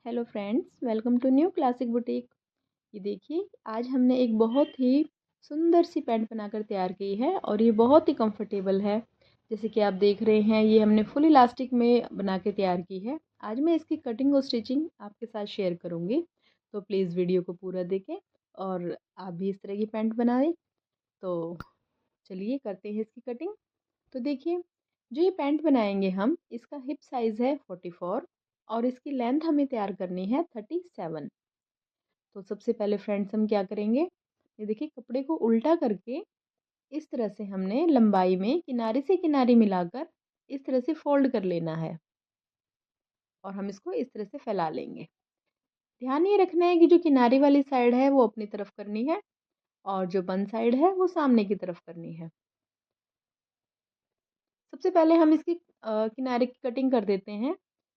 Hello friends, welcome to new classic boutique. ये देखिए, आज हमने एक बहुत ही सुंदर सी पैंट बनाकर तैयार की है और ये बहुत ही कंफर्टेबल है। जैसे कि आप देख रहे हैं, ये हमने फुल इलास्टिक में बना के तैयार की है। आज मैं इसकी कटिंग और स्टिचिंग आपके साथ शेयर करूँगी, तो प्लीज़ वीडियो को पूरा देखें और आप भी इस तरह की पैंट बनाएं। तो चलिए करते हैं इसकी कटिंग। तो देखिए, जो ये पैंट बनाएंगे हम, इसका हिप साइज़ है 44 और इसकी लेंथ हमें तैयार करनी है 37। तो सबसे पहले फ्रेंड्स हम क्या करेंगे, ये देखिए कपड़े को उल्टा करके इस तरह से हमने लंबाई में किनारे से किनारे मिलाकर इस तरह से फोल्ड कर लेना है और हम इसको इस तरह से फैला लेंगे। ध्यान ये रखना है कि जो किनारे वाली साइड है वो अपनी तरफ करनी है और जो बंद साइड है वो सामने की तरफ करनी है। सबसे पहले हम इसकी किनारे की कटिंग कर देते हैं,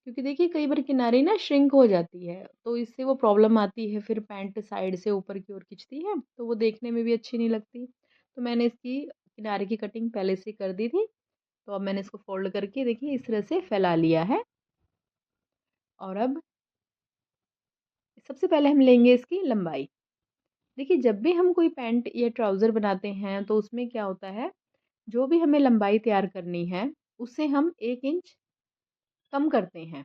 क्योंकि देखिए कई बार किनारे ना श्रिंक हो जाती है, तो इससे वो प्रॉब्लम आती है, फिर पैंट साइड से ऊपर की ओर खिंचती है तो वो देखने में भी अच्छी नहीं लगती। तो मैंने इसकी किनारे की कटिंग पहले से कर दी थी। तो अब मैंने इसको फोल्ड करके देखिए इस तरह से फैला लिया है। और अब सबसे पहले हम लेंगे इसकी लंबाई। देखिए, जब भी हम कोई पैंट या ट्राउज़र बनाते हैं तो उसमें क्या होता है, जो भी हमें लंबाई तैयार करनी है उससे हम 1 इंच कम करते हैं।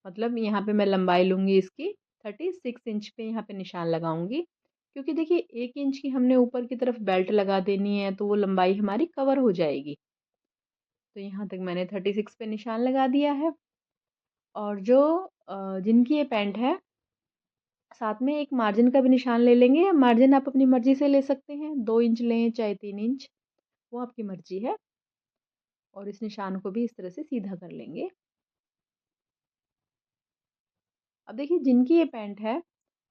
मतलब यहाँ पे मैं लंबाई लूँगी इसकी 36 इंच पे, यहाँ पे निशान लगाऊंगी, क्योंकि देखिए 1 इंच की हमने ऊपर की तरफ बेल्ट लगा देनी है तो वो लंबाई हमारी कवर हो जाएगी। तो यहाँ तक मैंने 36 पे निशान लगा दिया है। और जो जिनकी ये पैंट है, साथ में एक मार्जिन का भी निशान ले लेंगे। मार्जिन आप अपनी मर्जी से ले सकते हैं, 2 इंच लें चाहे 3 इंच, वो आपकी मर्जी है। और इस निशान को भी इस तरह से सीधा कर लेंगे। अब देखिए, जिनकी ये पैंट है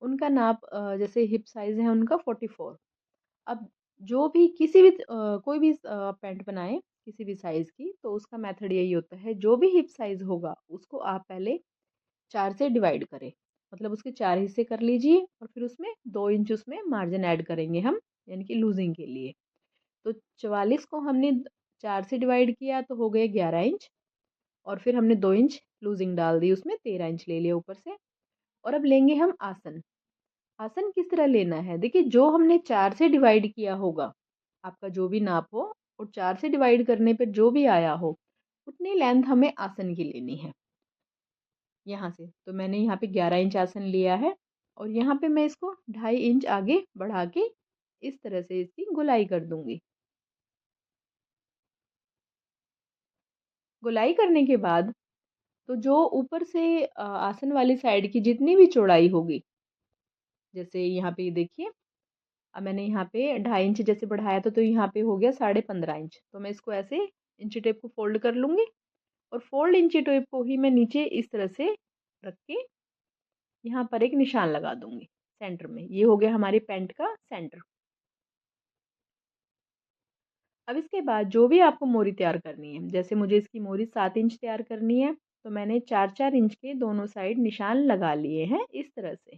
उनका नाप जैसे हिप साइज़ है उनका 44। अब जो भी किसी भी कोई भी पैंट बनाए किसी भी साइज़ की, तो उसका मेथड यही होता है, जो भी हिप साइज़ होगा उसको आप पहले 4 से डिवाइड करें। मतलब उसके 4 हिस्से कर लीजिए और फिर उसमें 2 इंच उसमें मार्जिन ऐड करेंगे हम, यानी कि लूजिंग के लिए। तो 44 को हमने 4 से डिवाइड किया तो हो गए 11 इंच, और फिर हमने 2 इंच लूजिंग डाल दी, उसमें 13 इंच ले लिया ऊपर से। और अब लेंगे हम आसन। आसन किस तरह लेना है, देखिए जो हमने 4 से डिवाइड किया होगा, आपका जो भी नाप हो, और 4 से डिवाइड करने पर जो भी आया हो, उतनी लेंथ हमें आसन की लेनी है। यहाँ से तो मैंने यहाँ पे 11 इंच आसन लिया है और यहाँ पे मैं इसको 2.5 इंच आगे बढ़ा के इस तरह से इसकी गोलाई कर दूंगी। गोलाई करने के बाद तो जो ऊपर से आसन वाली साइड की जितनी भी चौड़ाई होगी, जैसे यहाँ पे देखिए, अब मैंने यहाँ पे 2.5 इंच जैसे बढ़ाया था तो यहाँ पे हो गया 15.5 इंच। तो मैं इसको ऐसे इंची टेप को फोल्ड कर लूंगी और फोल्ड इंची टेप को ही मैं नीचे इस तरह से रख के यहाँ पर एक निशान लगा दूंगी सेंटर में। ये हो गया हमारी पैंट का सेंटर। अब इसके बाद जो भी आपको मोरी तैयार करनी है, जैसे मुझे इसकी मोरी 7 इंच तैयार करनी है, तो मैंने 4-4 इंच के दोनों साइड निशान लगा लिए हैं इस तरह से।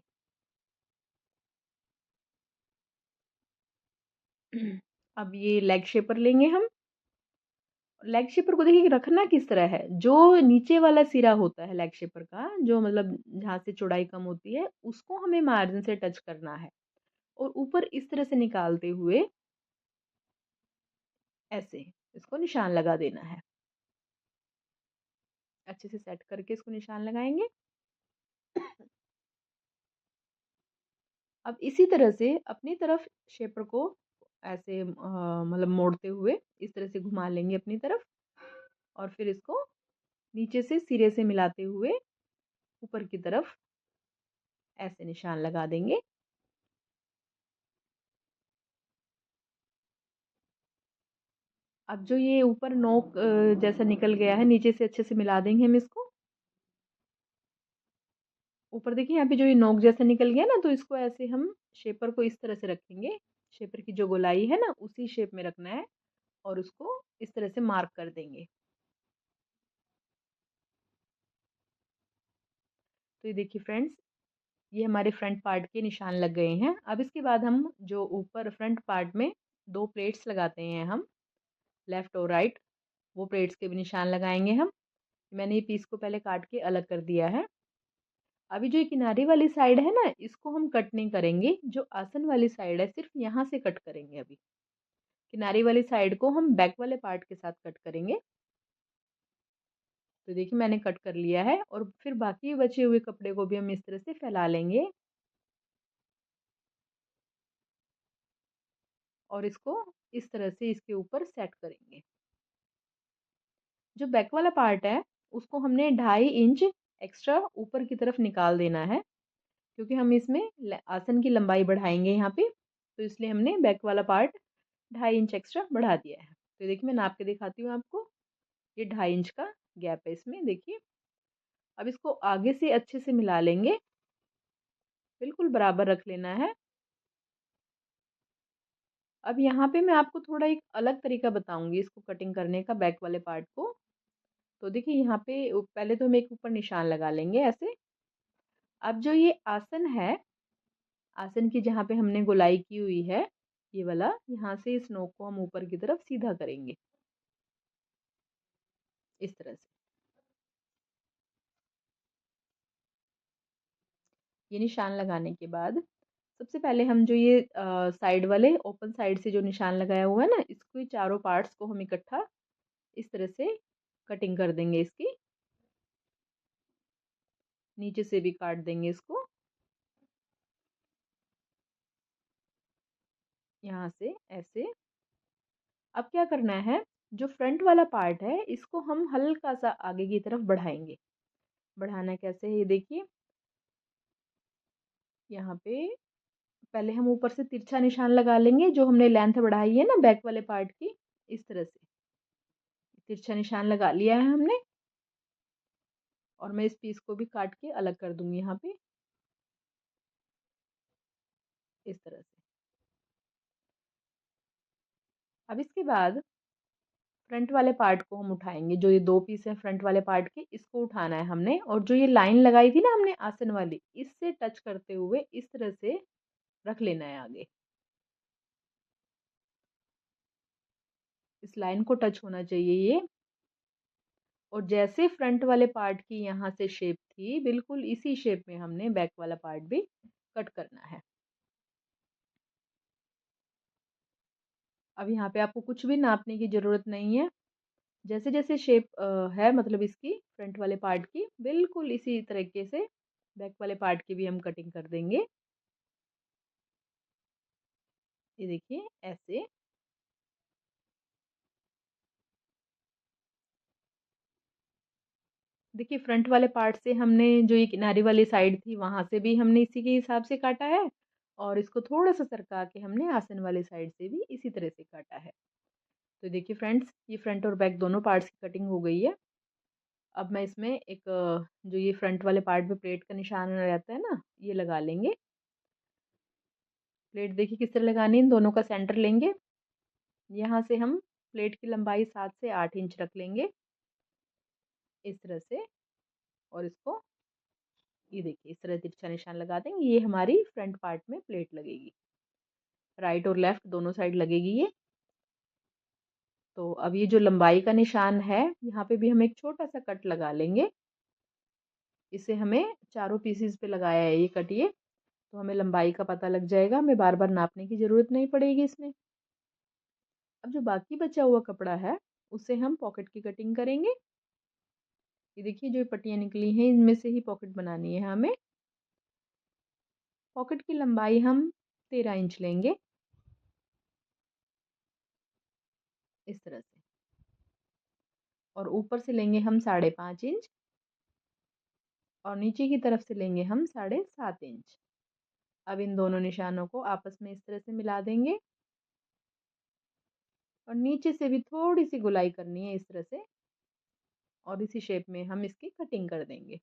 अब ये लेग शेपर लेंगे हम। लेग शेपर को देखिए रखना किस तरह है, जो नीचे वाला सिरा होता है लेग शेपर का, जो मतलब जहाँ से चौड़ाई कम होती है, उसको हमें मार्जिन से टच करना है और ऊपर इस तरह से निकालते हुए ऐसे इसको निशान लगा देना है। अच्छे से सेट करके इसको निशान लगाएंगे। अब इसी तरह से अपनी तरफ शेपर को ऐसे मतलब मोड़ते हुए इस तरह से घुमा लेंगे अपनी तरफ, और फिर इसको नीचे से सिरे से मिलाते हुए ऊपर की तरफ ऐसे निशान लगा देंगे। अब जो ये ऊपर नोक जैसा निकल गया है, नीचे से अच्छे से मिला देंगे हम इसको। ऊपर देखिए यहाँ पे जो ये नोक जैसा निकल गया ना, तो इसको ऐसे हम शेपर को इस तरह से रखेंगे। शेपर की जो गोलाई है ना, उसी शेप में रखना है और उसको इस तरह से मार्क कर देंगे। तो ये देखिए फ्रेंड्स, ये हमारे फ्रंट पार्ट के निशान लग गए हैं। अब इसके बाद हम जो ऊपर फ्रंट पार्ट में 2 प्लेट्स लगाते हैं हम, लेफ़्ट और राइट, वो प्लेट्स के भी निशान लगाएंगे हम। मैंने ये पीस को पहले काट के अलग कर दिया है। अभी जो ये किनारे वाली साइड है ना, इसको हम कट नहीं करेंगे, जो आसन वाली साइड है सिर्फ यहाँ से कट करेंगे। अभी किनारे वाली साइड को हम बैक वाले पार्ट के साथ कट करेंगे। तो देखिए मैंने कट कर लिया है, और फिर बाकी बचे हुए कपड़े को भी हम इस तरह से फैला लेंगे और इसको इस तरह से इसके ऊपर सेट करेंगे। जो बैक वाला पार्ट है उसको हमने 2.5 इंच एक्स्ट्रा ऊपर की तरफ निकाल देना है, क्योंकि हम इसमें आसन की लंबाई बढ़ाएंगे यहाँ पे, तो इसलिए हमने बैक वाला पार्ट 2.5 इंच एक्स्ट्रा बढ़ा दिया है। तो देखिए मैं नाप के दिखाती हूँ आपको, ये 2.5 इंच का गैप है इसमें, देखिए। अब इसको आगे से अच्छे से मिला लेंगे, बिल्कुल बराबर रख लेना है। अब यहाँ पे मैं आपको थोड़ा एक अलग तरीका बताऊंगी इसको कटिंग करने का, बैक वाले पार्ट को। तो देखिए यहाँ पे पहले तो हम एक ऊपर निशान लगा लेंगे ऐसे। अब जो ये आसन है, आसन की जहाँ पे हमने गोलाई की हुई है, ये वाला, यहाँ से इस नोक को हम ऊपर की तरफ सीधा करेंगे इस तरह से। ये निशान लगाने के बाद सबसे पहले हम जो ये साइड वाले ओपन साइड से जो निशान लगाया हुआ है ना, इसको चारों पार्ट्स को हम इकट्ठा इस तरह से कटिंग कर देंगे इसकी। नीचे से भी काट देंगे इसको, यहाँ से ऐसे। अब क्या करना है, जो फ्रंट वाला पार्ट है इसको हम हल्का सा आगे की तरफ बढ़ाएंगे। बढ़ाना कैसे है ये देखिए, यहाँ पे पहले हम ऊपर से तिरछा निशान लगा लेंगे, जो हमने लेंथ बढ़ाई है ना बैक वाले पार्ट की, इस तरह से तिरछा निशान लगा लिया है हमने। और मैं इस पीस को भी काट के अलग कर दूंगी यहाँ पे इस तरह से। अब इसके बाद फ्रंट वाले पार्ट को हम उठाएंगे, जो ये 2 पीस है फ्रंट वाले पार्ट के, इसको उठाना है हमने, और जो ये लाइन लगाई थी ना हमने आसन वाली, इससे टच करते हुए इस तरह से रख लेना है आगे। इस लाइन को टच होना चाहिए ये। और जैसे फ्रंट वाले पार्ट की यहाँ से शेप थी, बिल्कुल इसी शेप में हमने बैक वाला पार्ट भी कट करना है। अब यहाँ पे आपको कुछ भी नापने की ज़रूरत नहीं है। जैसे जैसे शेप है मतलब इसकी फ्रंट वाले पार्ट की, बिल्कुल इसी तरीके से बैक वाले पार्ट की भी हम कटिंग कर देंगे। ये देखिए ऐसे। देखिए फ्रंट वाले पार्ट से हमने जो ये किनारी वाली साइड थी वहां से भी हमने इसी के हिसाब से काटा है, और इसको थोड़ा सा सरका के हमने आसन वाली साइड से भी इसी तरह से काटा है। तो देखिए फ्रेंड्स, ये फ्रंट और बैक दोनों पार्ट्स की कटिंग हो गई है। अब मैं इसमें एक जो ये फ्रंट वाले पार्ट पे प्लेट का निशान रहता है ना, ये लगा लेंगे। प्लेट देखिए किस तरह लगानी है, इन दोनों का सेंटर लेंगे। यहाँ से हम प्लेट की लंबाई 7 से 8 इंच रख लेंगे इस तरह से। और इसको ये देखिए इस तरह तिरछा निशान लगा देंगे, ये हमारी फ्रंट पार्ट में प्लेट लगेगी। राइट और लेफ्ट दोनों साइड लगेगी ये। तो अब ये जो लंबाई का निशान है, यहाँ पे भी हम एक छोटा सा कट लगा लेंगे। इसे हमें चारों पीसीज पे लगाया है ये कट, ये तो हमें लंबाई का पता लग जाएगा, हमें बार बार नापने की ज़रूरत नहीं पड़ेगी इसमें। अब जो बाकी बचा हुआ कपड़ा है, उससे हम पॉकेट की कटिंग करेंगे। ये देखिए जो पट्टियाँ निकली हैं, इनमें से ही पॉकेट बनानी है हमें। पॉकेट की लंबाई हम 13 इंच लेंगे इस तरह से, और ऊपर से लेंगे हम 5.5 इंच, और नीचे की तरफ से लेंगे हम 7.5 इंच। अब इन दोनों निशानों को आपस में इस तरह से मिला देंगे, और नीचे से भी थोड़ी सी गुलाई करनी है इस तरह से, और इसी शेप में हम इसकी कटिंग कर देंगे।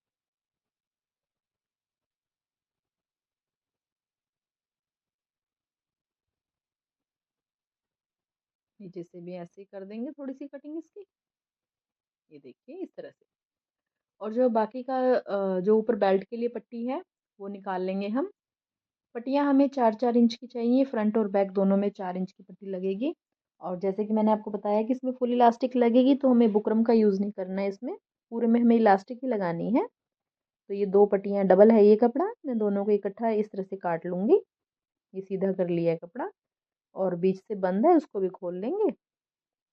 नीचे से भी ऐसे ही कर देंगे थोड़ी सी कटिंग इसकी, ये देखिए इस तरह से। और जो बाकी का जो ऊपर बेल्ट के लिए पट्टी है, वो निकाल लेंगे हम। पट्टियाँ हमें 4-4 इंच की चाहिए, फ्रंट और बैक दोनों में 4 इंच की पट्टी लगेगी। और जैसे कि मैंने आपको बताया कि इसमें फुल इलास्टिक लगेगी, तो हमें बुकरम का यूज़ नहीं करना है इसमें, पूरे में हमें इलास्टिक ही लगानी है। तो ये 2 पट्टियाँ डबल है ये कपड़ा, मैं दोनों को इकट्ठा इस तरह से काट लूँगी। ये सीधा कर लिया है कपड़ा और बीच से बंद है उसको भी खोल लेंगे।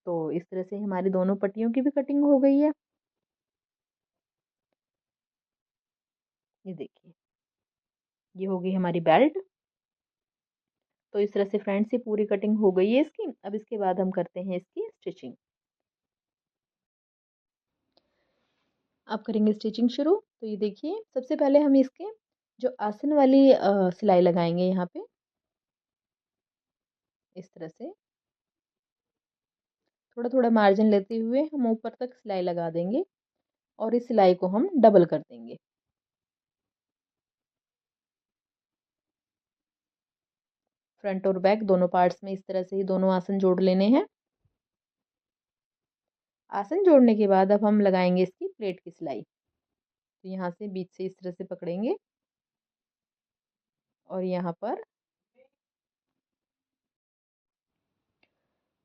तो इस तरह से हमारी दोनों पट्टियों की भी कटिंग हो गई है। ये देखिए, ये हो गई हमारी बेल्ट। तो इस तरह से फ्रेंड्स ये पूरी कटिंग हो गई है इसकी। अब इसके बाद हम करते हैं इसकी स्टिचिंग। अब करेंगे स्टिचिंग शुरू। तो ये देखिए, सबसे पहले हम इसके जो आसन वाली सिलाई लगाएँगे यहाँ पे, इस तरह से थोड़ा-थोड़ा मार्जिन लेते हुए हम ऊपर तक सिलाई लगा देंगे और इस सिलाई को हम डबल कर देंगे। फ्रंट और बैक दोनों पार्ट्स में इस तरह से ही दोनों आसन जोड़ लेने हैं। आसन जोड़ने के बाद अब हम लगाएँगे इसकी प्लेट की सिलाई। तो यहाँ से बीच से इस तरह से पकड़ेंगे और यहाँ पर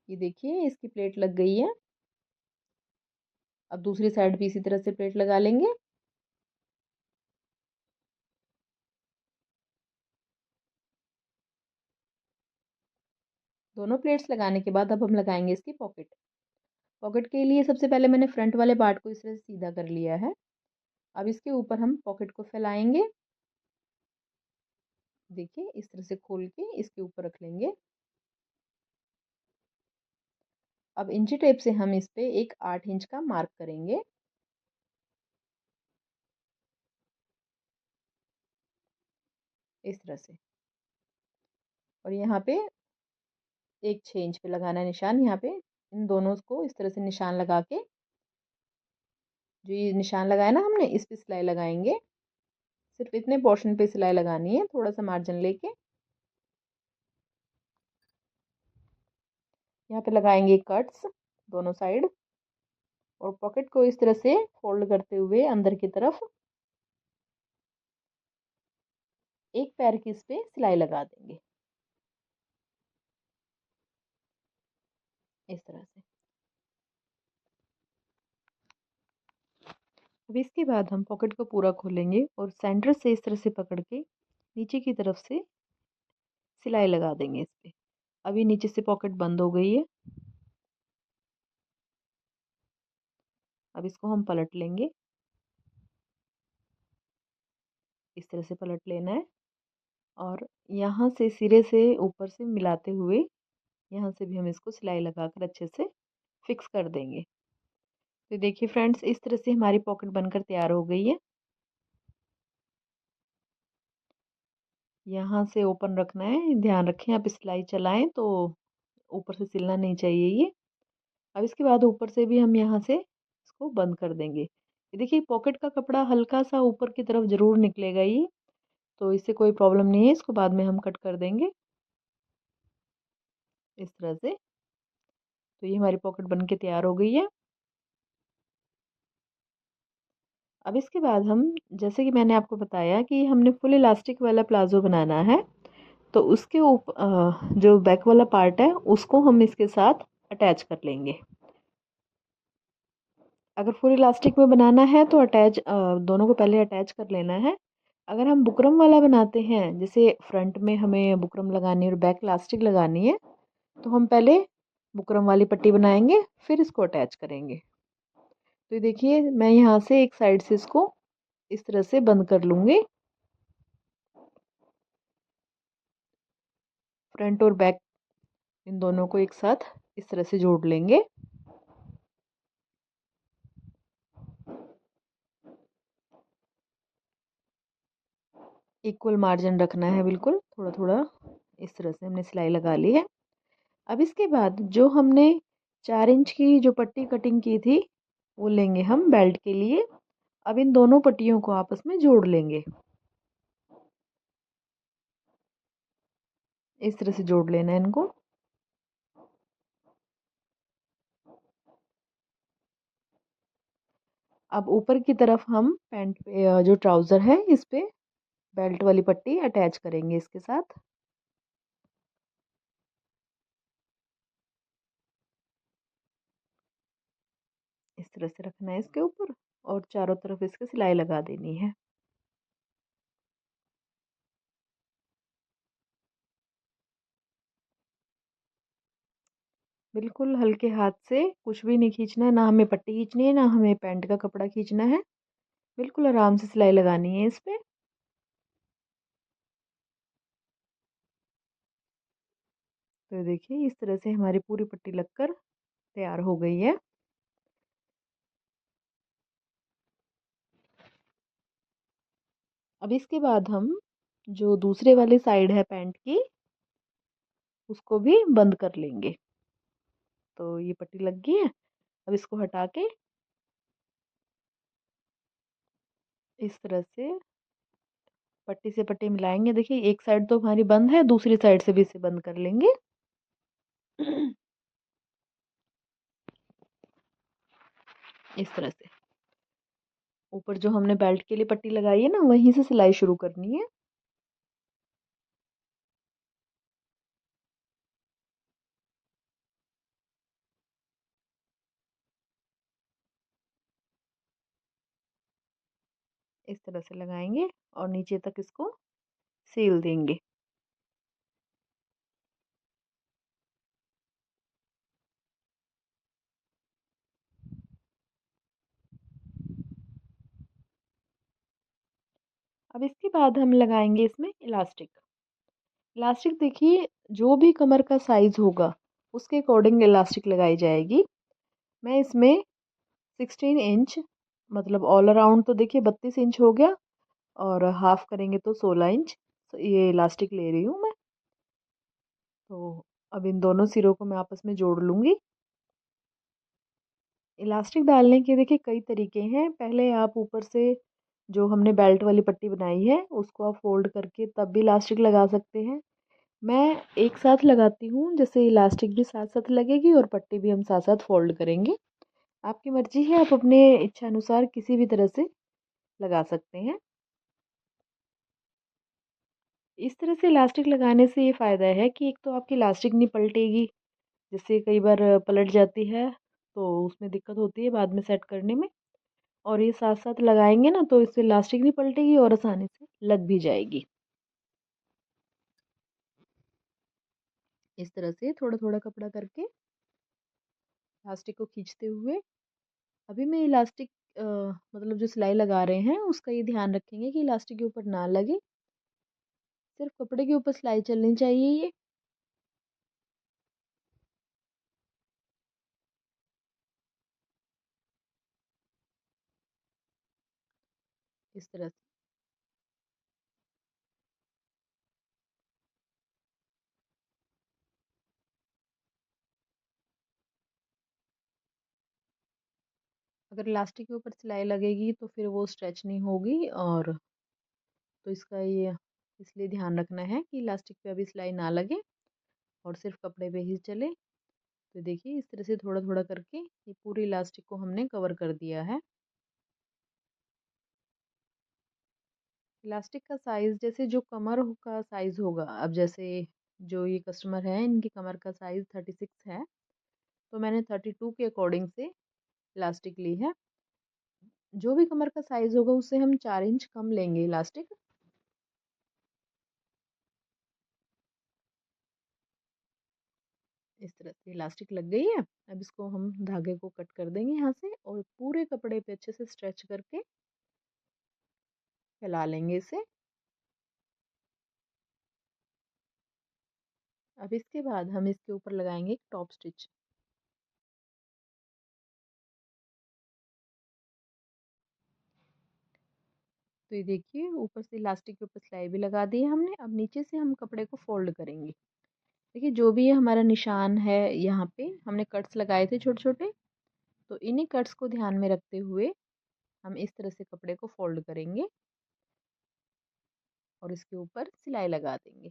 ये देखिए इसकी प्लेट लग गई है। अब दूसरी साइड भी इसी तरह से प्लेट लगा लेंगे। दोनों प्लेट्स लगाने के बाद अब हम लगाएँगे इसकी पॉकेट। पॉकेट के लिए सबसे पहले मैंने फ्रंट वाले पार्ट को इस तरह से सीधा कर लिया है। अब इसके ऊपर हम पॉकेट को फैलाएँगे। देखिए इस तरह से खोल के इसके ऊपर रख लेंगे। अब इंची टेप से हम इस पे एक 8 इंच का मार्क करेंगे। इस तरह से। और यहाँ पे एक 6 इंच पे लगाना है निशान यहाँ पे। इन दोनों को इस तरह से निशान लगा के जो ये निशान लगाया ना हमने इस पे सिलाई लगाएँगे। सिर्फ़ इतने पोर्शन पे सिलाई लगानी है, थोड़ा-सा मार्जिन लेके। यहाँ पे लगाएँगे कट्स दोनों साइड और पॉकेट को इस तरह से फ़ोल्ड करते हुए अंदर की तरफ एक पैर की इस पे सिलाई लगा देंगे। इस तरह से। अब इसके बाद हम पॉकेट को पूरा खोलेंगे और सेंटर से इस तरह से पकड़ के नीचे की तरफ से सिलाई लगा देंगे इस पे। अभी नीचे से पॉकेट बंद हो गई है। अब इसको हम पलट लेंगे। इस तरह से पलट लेना है और यहाँ से सिरे से ऊपर से मिलाते हुए यहाँ से भी हम इसको सिलाई लगाकर अच्छे से फिक्स कर देंगे। तो देखिए फ्रेंड्स इस तरह से हमारी पॉकेट बनकर तैयार हो गई है। यहाँ से ओपन रखना है, ध्यान रखें आप सिलाई चलाएं तो ऊपर से सिलना नहीं चाहिए ये। अब इसके बाद ऊपर से भी हम यहाँ से इसको बंद कर देंगे। ये देखिए पॉकेट का कपड़ा हल्का सा ऊपर की तरफ ज़रूर निकलेगा ये, तो इससे कोई प्रॉब्लम नहीं है, इसको बाद में हम कट कर देंगे इस तरह से। तो ये हमारी पॉकेट बन के तैयार हो गई है। अब इसके बाद हम जैसे कि मैंने आपको बताया कि हमने फुल इलास्टिक वाला प्लाज़ो बनाना है, तो उसके जो बैक वाला पार्ट है उसको हम इसके साथ अटैच कर लेंगे। अगर फुल इलास्टिक में बनाना है तो दोनों को पहले अटैच कर लेना है। अगर हम बुकरम वाला बनाते हैं, जैसे फ्रंट में हमें बुकरम लगानी है और बैक इलास्टिक लगानी है, तो हम पहले बुकरम वाली पट्टी बनाएंगे, फिर इसको अटैच करेंगे। तो ये देखिए मैं यहाँ से एक साइड से इसको इस तरह से बंद कर लूँगी। फ्रंट और बैक इन दोनों को एक साथ इस तरह से जोड़ लेंगे। इक्वल मार्जिन रखना है बिल्कुल, थोड़ा-थोड़ा इस तरह से हमने सिलाई लगा ली है। अब इसके बाद जो हमने 4 इंच की जो पट्टी कटिंग की थी, वो लेंगे हम बेल्ट के लिए। अब इन दोनों पट्टियों को आपस में जोड़ लेंगे। इस तरह से जोड़ लेना है इनको। अब ऊपर की तरफ हम पैंट पे जो ट्राउज़र है इस पे बेल्ट वाली पट्टी अटैच करेंगे इसके साथ। इस तरह से रखना है इसके ऊपर और चारों तरफ इसके सिलाई लगा देनी है। बिल्कुल हल्के हाथ से कुछ भी नहीं खींचना है, ना हमें पट्टी खींचनी है, ना हमें पैंट का कपड़ा खींचना है। बिल्कुल आराम से सिलाई लगानी है इस पे। तो देखिए इस तरह से हमारी पूरी पट्टी लगकर तैयार हो गई है। अब इसके बाद हम जो दूसरे वाली साइड है पैंट की, उसको भी बंद कर लेंगे। तो ये पट्टी लग गई है। अब इसको हटा के इस तरह से पट्टी से पट्टी मिलाएंगे। देखिए एक साइड तो हमारी बंद है, दूसरी साइड से भी इसे बंद कर लेंगे। इस तरह से ऊपर जो हमने बेल्ट के लिए पट्टी लगाई है ना, वहीं से सिलाई शुरू करनी है। इस तरह से लगाएंगे और नीचे तक इसको सील देंगे। अब इसके बाद हम लगाएंगे इसमें इलास्टिक। इलास्टिक देखिए जो भी कमर का साइज होगा उसके अकॉर्डिंग इलास्टिक लगाई जाएगी। मैं इसमें 16 इंच, मतलब ऑल अराउंड तो देखिए 32 इंच हो गया, और हाफ करेंगे तो 16 इंच। तो ये इलास्टिक ले रही हूँ मैं। तो अब इन दोनों सिरों को मैं आपस में जोड़ लूंगी। इलास्टिक डालने के देखिए कई तरीके हैं। पहले आप ऊपर से जो हमने बेल्ट वाली पट्टी बनाई है उसको आप फोल्ड करके तब भी इलास्टिक लगा सकते हैं। मैं एक साथ लगाती हूँ, जैसे इलास्टिक भी साथ साथ लगेगी और पट्टी भी हम साथ साथ फोल्ड करेंगे। आपकी मर्जी है, आप अपने इच्छा अनुसार किसी भी तरह से लगा सकते हैं। इस तरह से इलास्टिक लगाने से ये फ़ायदा है कि एक तो आपकी इलास्टिक नहीं पलटेगी, जैसे कई बार पलट जाती है तो उसमें दिक्कत होती है बाद में सेट करने में। और ये साथ साथ लगाएंगे ना तो इससे इलास्टिक नहीं पलटेगी और आसानी से लग भी जाएगी। इस तरह से थोड़ा थोड़ा कपड़ा करके इलास्टिक को खींचते हुए, अभी मैं इलास्टिक मतलब जो सिलाई लगा रहे हैं उसका ये ध्यान रखेंगे कि इलास्टिक के ऊपर ना लगे, सिर्फ कपड़े के ऊपर सिलाई चलनी चाहिए ये। इस तरह से अगर इलास्टिक के ऊपर सिलाई लगेगी तो फिर वो स्ट्रेच नहीं होगी, और तो इसका ये इसलिए ध्यान रखना है कि इलास्टिक पे अभी सिलाई ना लगे और सिर्फ कपड़े पे ही चले। तो देखिए इस तरह से थोड़ा थोड़ा करके ये पूरी इलास्टिक को हमने कवर कर दिया है। इलास्टिक का साइज़ जैसे जो कमर का साइज़ होगा, अब जैसे जो ये कस्टमर है इनकी कमर का साइज़ 36 है, तो मैंने 32 के अकॉर्डिंग से इलास्टिक ली है। जो भी कमर का साइज़ होगा उससे हम 4 इंच कम लेंगे इलास्टिक। इस तरह से इलास्टिक लग गई है। अब इसको हम धागे को कट कर देंगे यहाँ से और पूरे कपड़े पे अच्छे से स्ट्रेच करके फैला लेंगे इसे। अब इसके बाद हम इसके ऊपर लगाएंगे एक टॉप स्टिच। तो ये देखिए ऊपर से इलास्टिक के ऊपर सिलाई भी लगा दी है हमने। अब नीचे से हम कपड़े को फोल्ड करेंगे। देखिए जो भी ये हमारा निशान है, यहाँ पे हमने कट्स लगाए थे छोटे छोटे, तो इन्हीं कट्स को ध्यान में रखते हुए हम इस तरह से कपड़े को फोल्ड करेंगे और इसके ऊपर सिलाई लगा देंगे।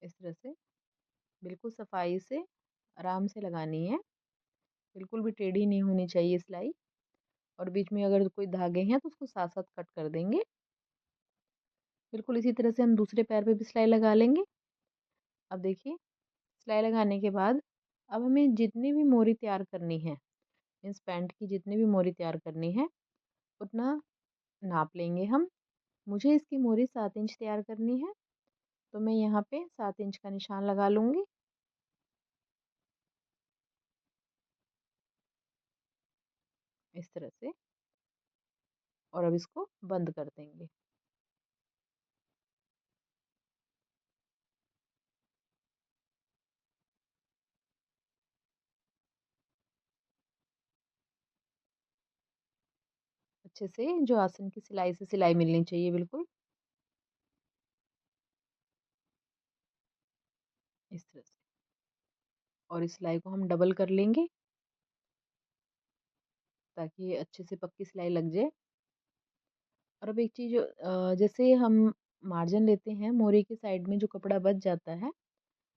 इस तरह से बिल्कुल सफाई से आराम से लगानी है। बिल्कुल भी टेढ़ी नहीं होनी चाहिए सिलाई। और बीच में अगर कोई धागे हैं तो उसको साथ साथ कट कर देंगे। बिल्कुल इसी तरह से हम दूसरे पैर पे भी सिलाई लगा लेंगे। अब देखिए सिलाई लगाने के बाद अब हमें जितनी भी मोरी तैयार करनी है, इस पैंट की जितनी भी मोरी तैयार करनी है, उतना नाप लेंगे हम। मुझे इसकी मोहरी 7 इंच तैयार करनी है, तो मैं यहाँ पे 7 इंच का निशान लगा लूँगी। इस तरह से। और अब इसको बंद कर देंगे। अच्छे से जो आसन की सिलाई से सिलाई मिलनी चाहिए बिल्कुल। इस तरह से। और इस सिलाई को हम डबल कर लेंगे, ताकि ये अच्छे से पक्की सिलाई लग जाए। और अब एक चीज़, जैसे हम मार्जिन लेते हैं, मोरी की साइड में जो कपड़ा बच जाता है,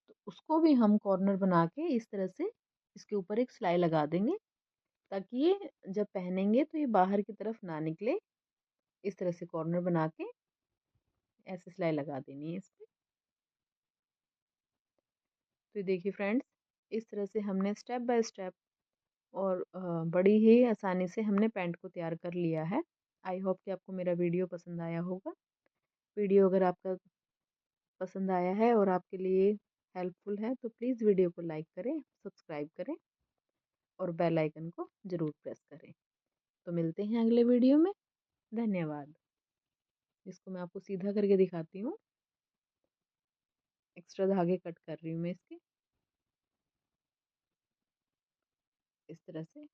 तो उसको भी हम कॉर्नर बना के इस तरह से इसके ऊपर एक सिलाई लगा देंगे, ताकि ये जब पहनेंगे तो ये बाहर की तरफ ना निकले। इस तरह से कॉर्नर बना के ऐसे सिलाई लगा देनी है इस पे। तो देखिए फ्रेंड्स, इस तरह से हमने स्टेप बाय स्टेप और बड़ी ही आसानी से हमने पैंट को तैयार कर लिया है। आई होप कि आपको मेरा वीडियो पसंद आया होगा। वीडियो अगर आपका पसंद आया है और आपके लिए हेल्पफुल है, तो प्लीज़ वीडियो को लाइक करें, सब्सक्राइब करें और बेल आइकन को ज़रूर प्रेस करें। तो मिलते हैं अगले वीडियो में। धन्यवाद। इसको मैं आपको सीधा करके दिखाती हूँ। एक्स्ट्रा धागे कट कर रही हूँ मैं इसके, इस तरह से।